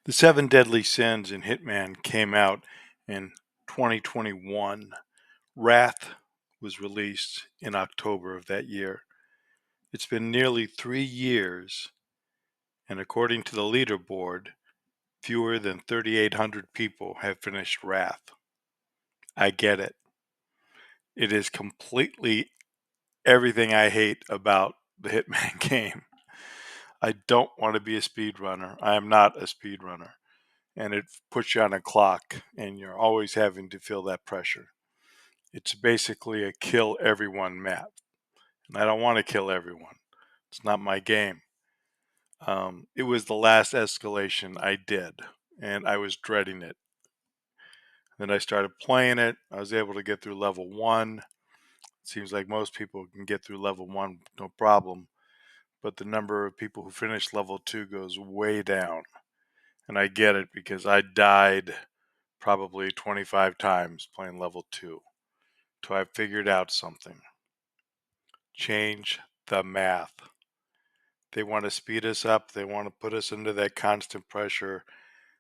The Seven Deadly Sins in Hitman came out in 2021. Wrath was released in October of that year. It's been nearly 3 years, and according to the leaderboard, fewer than 3,800 people have finished Wrath. I get it. It is completely everything I hate about the Hitman game. I don't want to be a speedrunner. I am not a speedrunner. And it puts you on a clock, and you're always having to feel that pressure. It's basically a kill everyone map, and I don't want to kill everyone. It's not my game. It was the last escalation I did, and I was dreading it. Then I started playing it. I was able to get through level 1. It seems like most people can get through level 1 no problem, but the number of people who finish level 2 goes way down. And I get it because I died probably 25 times playing level 2 till I figured out something. Change the math. They want to speed us up. They want to put us into that constant pressure.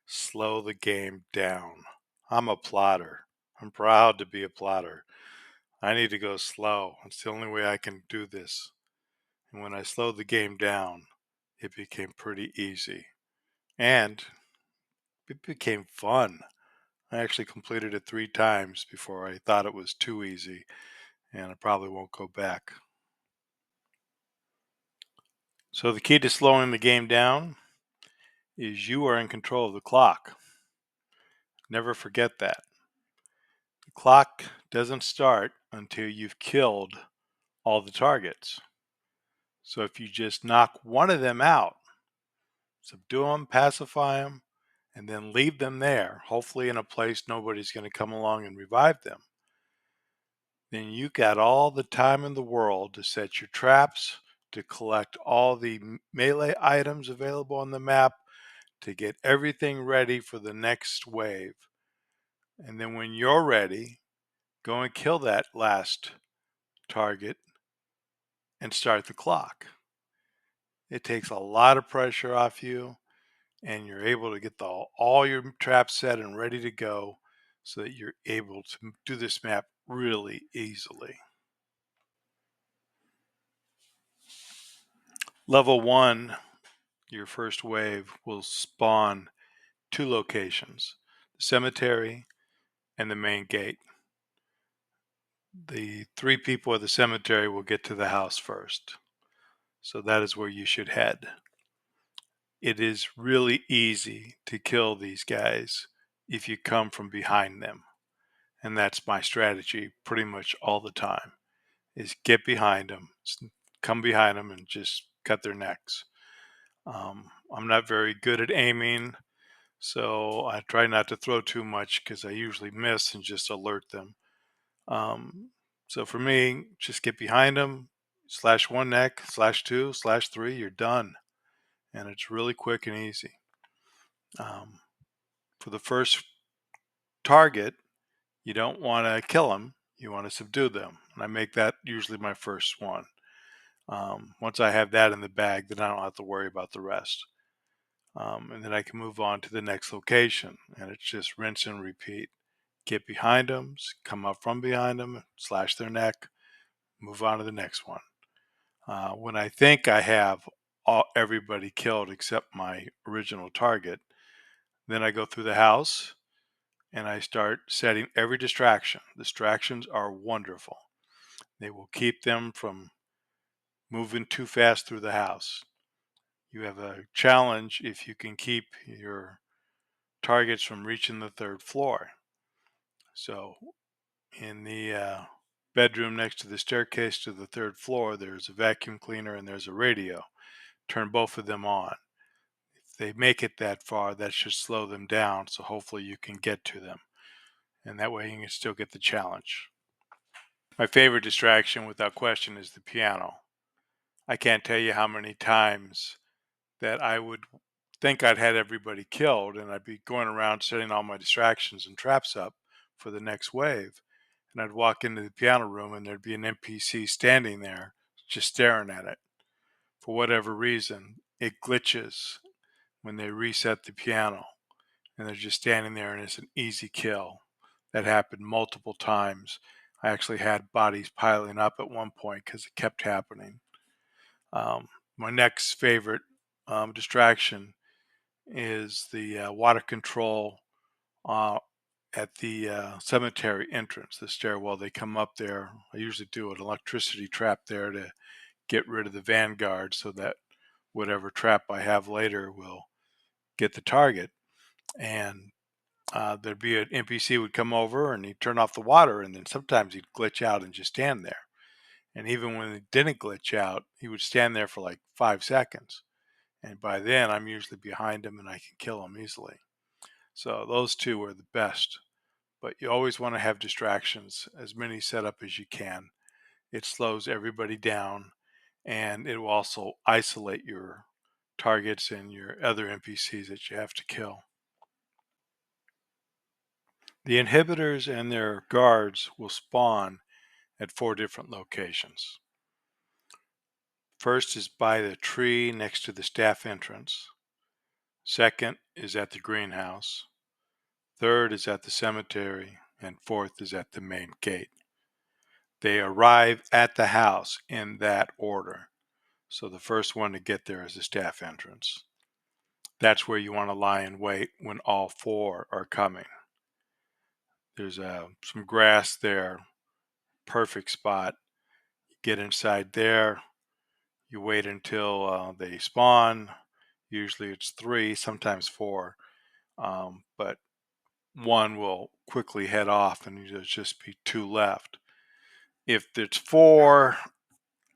Slow the game down. I'm a plotter. I'm proud to be a plotter. I need to go slow. It's the only way I can do this. And when I slowed the game down, it became pretty easy. And it became fun. I actually completed it 3 times before I thought it was too easy, and I probably won't go back. So the key to slowing the game down is you are in control of the clock. Never forget that. The clock doesn't start until you've killed all the targets. So if you just knock one of them out, subdue them, pacify them, and then leave them there, hopefully in a place nobody's going to come along and revive them, then you got all the time in the world to set your traps, to collect all the melee items available on the map, to get everything ready for the next wave. And then when you're ready, go and kill that last target and start the clock. It takes a lot of pressure off you, and you're able to get all your traps set and ready to go so that you're able to do this map really easily. Level 1, your first wave, will spawn 2 locations, the cemetery and the main gate. The 3 people at the cemetery will get to the house first. So that is where you should head. It is really easy to kill these guys if you come from behind them. And that's my strategy pretty much all the time, is get behind them, come behind them and just cut their necks. I'm not very good at aiming, so I try not to throw too much because I usually miss and just alert them. So for me, just get behind them, slash one neck, slash two, slash three, you're done. And it's really quick and easy. For the first target, you don't want to kill them, you want to subdue them. And I make that usually my first one. Once I have that in the bag, then I don't have to worry about the rest. And then I can move on to the next location, and it's just rinse and repeat. Get behind them, come up from behind them, slash their neck, move on to the next one. When I think I have everybody killed except my original target, then I go through the house and I start setting every distraction. Distractions are wonderful. They will keep them from moving too fast through the house. You have a challenge if you can keep your targets from reaching the 3rd floor. So in the bedroom next to the staircase to the 3rd floor, there's a vacuum cleaner and there's a radio. Turn both of them on. If they make it that far, that should slow them down, so hopefully you can get to them. And that way you can still get the challenge. My favorite distraction, without question, is the piano. I can't tell you how many times that I would think I'd had everybody killed, and I'd be going around setting all my distractions and traps up for the next wave. And I'd walk into the piano room and there'd be an NPC standing there just staring at it. For whatever reason, it glitches when they reset the piano. and they're just standing there, and it's an easy kill. That happened multiple times. I actually had bodies piling up at one point because it kept happening. My next favorite distraction is the water control uh, at the cemetery entrance, the stairwell. They come up there. I usually do an electricity trap there to get rid of the vanguard so that whatever trap I have later will get the target. And there'd be an NPC would come over and he'd turn off the water, and then sometimes he'd glitch out and just stand there. And even when he didn't glitch out, he would stand there for like 5 seconds. And by then, I'm usually behind him and I can kill him easily. So those two are the best. But you always want to have distractions, as many set up as you can. It slows everybody down, and it will also isolate your targets and your other NPCs that you have to kill. The inhibitors and their guards will spawn at 4 different locations. First is by the tree next to the staff entrance. Second is at the greenhouse. Third is at the cemetery. And fourth is at the main gate. They arrive at the house in that order. So the first one to get there is the staff entrance. That's where you want to lie in wait when all 4 are coming. There's some grass there, perfect spot. You get inside there, you wait until they spawn. Usually it's 3, sometimes 4, but one will quickly head off and there'll just be 2 left. If it's 4,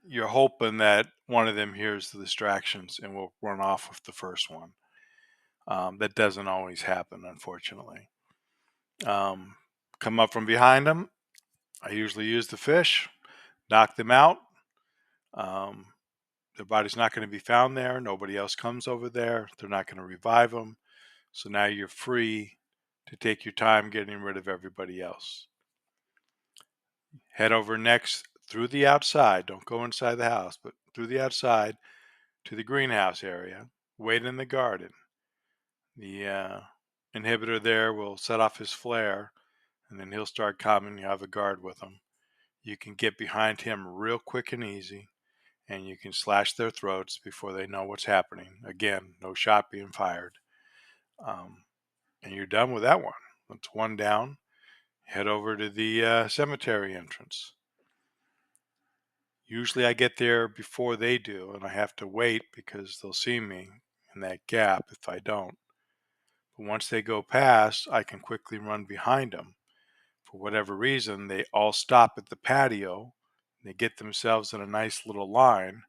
you're hoping that one of them hears the distractions and will run off with the first one. That doesn't always happen, unfortunately. Come up from behind them. I usually use the fish, knock them out. Their body's not going to be found there. Nobody else comes over there. They're not going to revive them. So now you're free to take your time getting rid of everybody else. Head over next through the outside. Don't go inside the house, but through the outside to the greenhouse area. Wait in the garden. The inhibitor there will set off his flare, and then he'll start coming. You have a guard with him. You can get behind him real quick and easy, and you can slash their throats before they know what's happening. Again, no shot being fired. And you're done with that one. That's one down. Head over to the cemetery entrance. Usually I get there before they do, and I have to wait because they'll see me in that gap if I don't. But once they go past, I can quickly run behind them. For whatever reason, they all stop at the patio. They get themselves in a nice little line.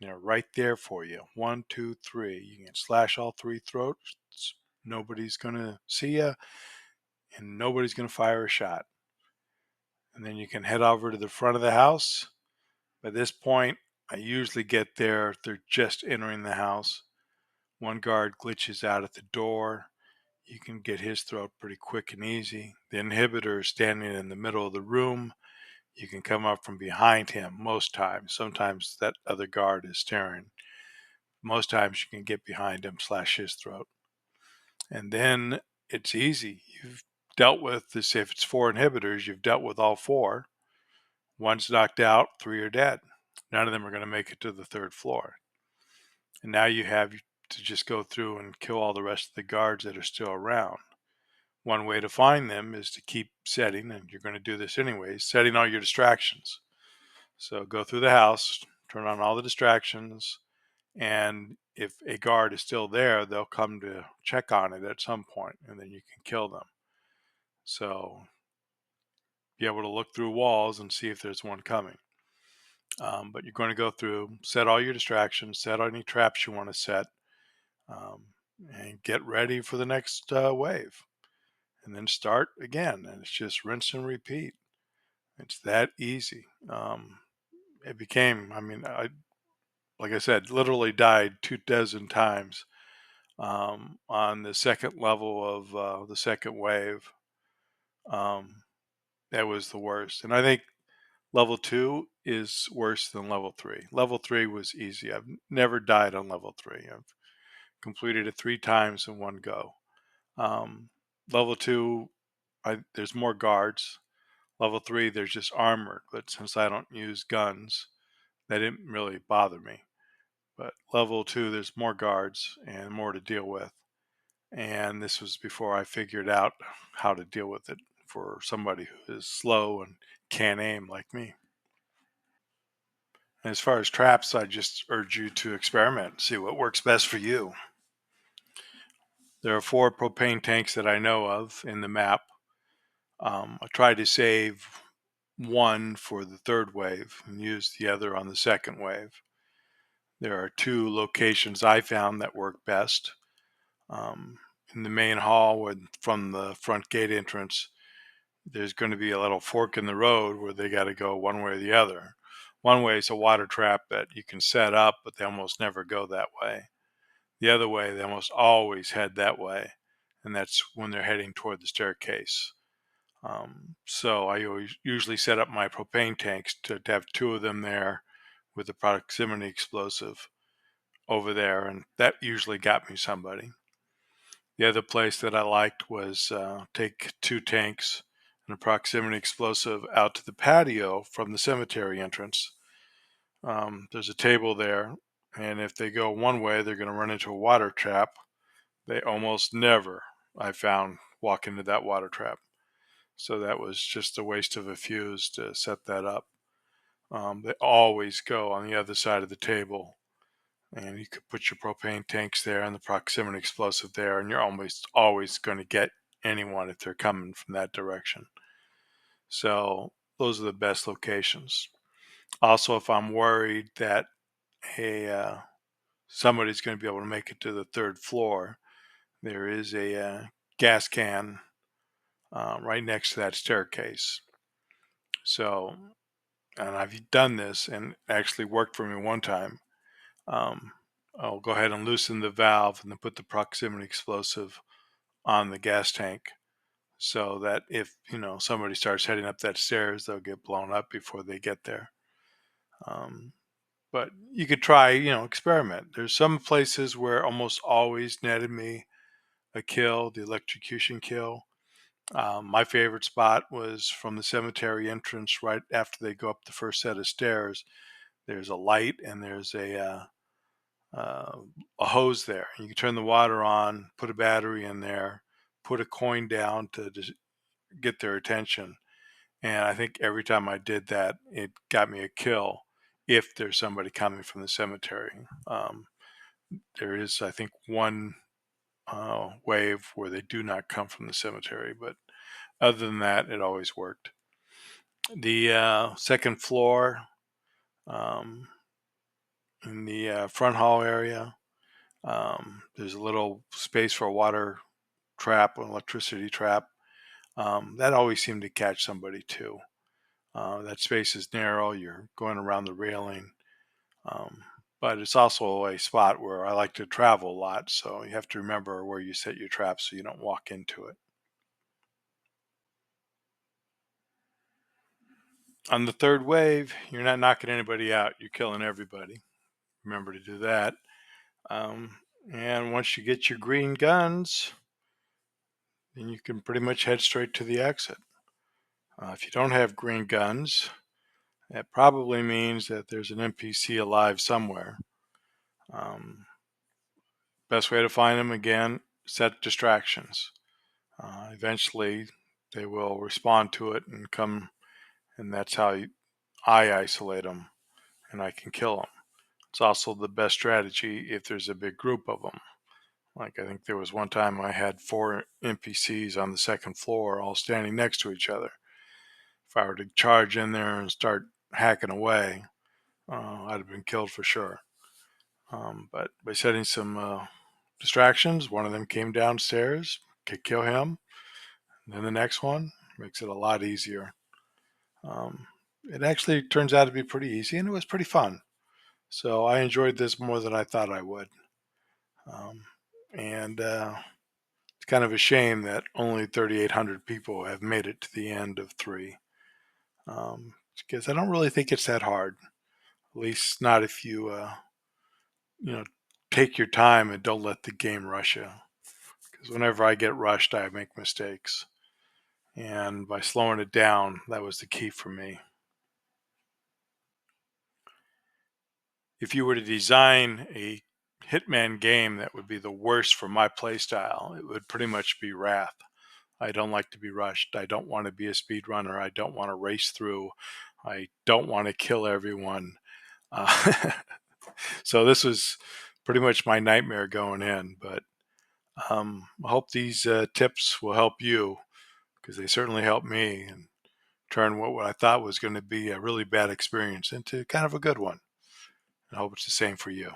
And they're right there for you. 1, 2, 3. You can slash all 3 throats. Nobody's going to see you, and nobody's going to fire a shot. And then you can head over to the front of the house. By this point, I usually get there if they're just entering the house. One guard glitches out at the door. You can get his throat pretty quick and easy. The inhibitor is standing in the middle of the room. You can come up from behind him most times. Sometimes that other guard is staring. Most times you can get behind him, slash his throat. And then it's easy. You've dealt with this. If it's 4 inhibitors, you've dealt with all 4. One's knocked out, 3 are dead. None of them are going to make it to the 3rd floor. And now you have to just go through and kill all the rest of the guards that are still around. One way to find them is to keep setting, and you're going to do this anyways, setting all your distractions. So go through the house, turn on all the distractions, and if a guard is still there, they'll come to check on it at some point, and then you can kill them. So be able to look through walls and see if there's one coming. But you're going to go through, set all your distractions, set any traps you want to set, and get ready for the next wave. And then start again, and it's just rinse and repeat. It's that easy. It became, like I said, literally died 24 times on the second level of the second wave. That was the worst. And I think level 2 is worse than level 3. Level 3 was easy. I've never died on level 3. I've completed it 3 times in one go. Um, Level 2, there's more guards. Level 3, there's just armor, but since I don't use guns, that didn't really bother me. But level 2, there's more guards and more to deal with. And this was before I figured out how to deal with it for somebody who is slow and can't aim like me. As far as traps, I just urge you to experiment, see what works best for you. There are 4 propane tanks that I know of in the map. I tried to save one for the third wave and use the other on the second wave. There are 2 locations I found that work best. Um, in the main hall, from the front gate entrance, there's going to be a little fork in the road where they got to go one way or the other. One way is a water trap that you can set up, but they almost never go that way. The other way, they almost always head that way, and that's when they're heading toward the staircase. So I usually set up my propane tanks to have 2 of them there with the proximity explosive over there, and that usually got me somebody. The other place that I liked was take 2 tanks and a proximity explosive out to the patio from the cemetery entrance. There's a table there, and if they go one way, they're going to run into a water trap. They almost never, I found, walk into that water trap. So that was just a waste of a fuse to set that up. They always go on the other side of the table, and you could put your propane tanks there and the proximity explosive there, and you're almost always going to get anyone if they're coming from that direction. So those are the best locations. Also, if I'm worried that a somebody's going to be able to make it to the 3rd floor, there is a gas can right next to that staircase. So, and I've done this and actually worked for me one time. Um, I'll go ahead and loosen the valve and then put the proximity explosive on the gas tank so that if somebody starts heading up that stairs, they'll get blown up before they get there. Um, but you could try, experiment. There's some places where almost always netted me a kill, the electrocution kill. My favorite spot was from the cemetery entrance right after they go up the first set of stairs. There's a light and there's uh, a hose there. You can turn the water on, put a battery in there, put a coin down to just get their attention. And I think every time I did that, it got me a kill if there's somebody coming from the cemetery. There is, I think, one wave where they do not come from the cemetery, but other than that, it always worked. The 2nd floor, um, in the front hall area, there's a little space for a water trap, an electricity trap. That always seemed to catch somebody too. That space is narrow. You're going around the railing. Um, but it's also a spot where I like to travel a lot. So you have to remember where you set your traps so you don't walk into it. On the 3rd wave, you're not knocking anybody out. You're killing everybody. Remember to do that. Um, and once you get your green guns, then you can pretty much head straight to the exit. If you don't have green guns, that probably means that there's an NPC alive somewhere. Um, Best way to find them, again, set distractions. Eventually, they will respond to it and come, and that's how I isolate them and I can kill them. It's also the best strategy if there's a big group of them. Like I think there was one time I had 4 NPCs on the 2nd floor all standing next to each other. If I were to charge in there and start hacking away, I'd have been killed for sure. But by setting some distractions, one of them came downstairs, could kill him. And then the next one makes it a lot easier. Um, it actually turns out to be pretty easy and it was pretty fun. So I enjoyed this more than I thought I would. Um, and It's kind of a shame that only 3,800 people have made it to the end of 3. Because I don't really think it's that hard. At least not if you, you know, take your time and don't let the game rush you. because whenever I get rushed, I make mistakes. And by slowing it down, that was the key for me. If you were to design a Hitman game that would be the worst for my playstyle, it would pretty much be Wrath. I don't like to be rushed. I don't want to be a speedrunner. I don't want to race through. I don't want to kill everyone. Uh, so this was pretty much my nightmare going in. But I hope these tips will help you, because they certainly helped me, and turn what I thought was going to be a really bad experience into kind of a good one. I hope it's the same for you.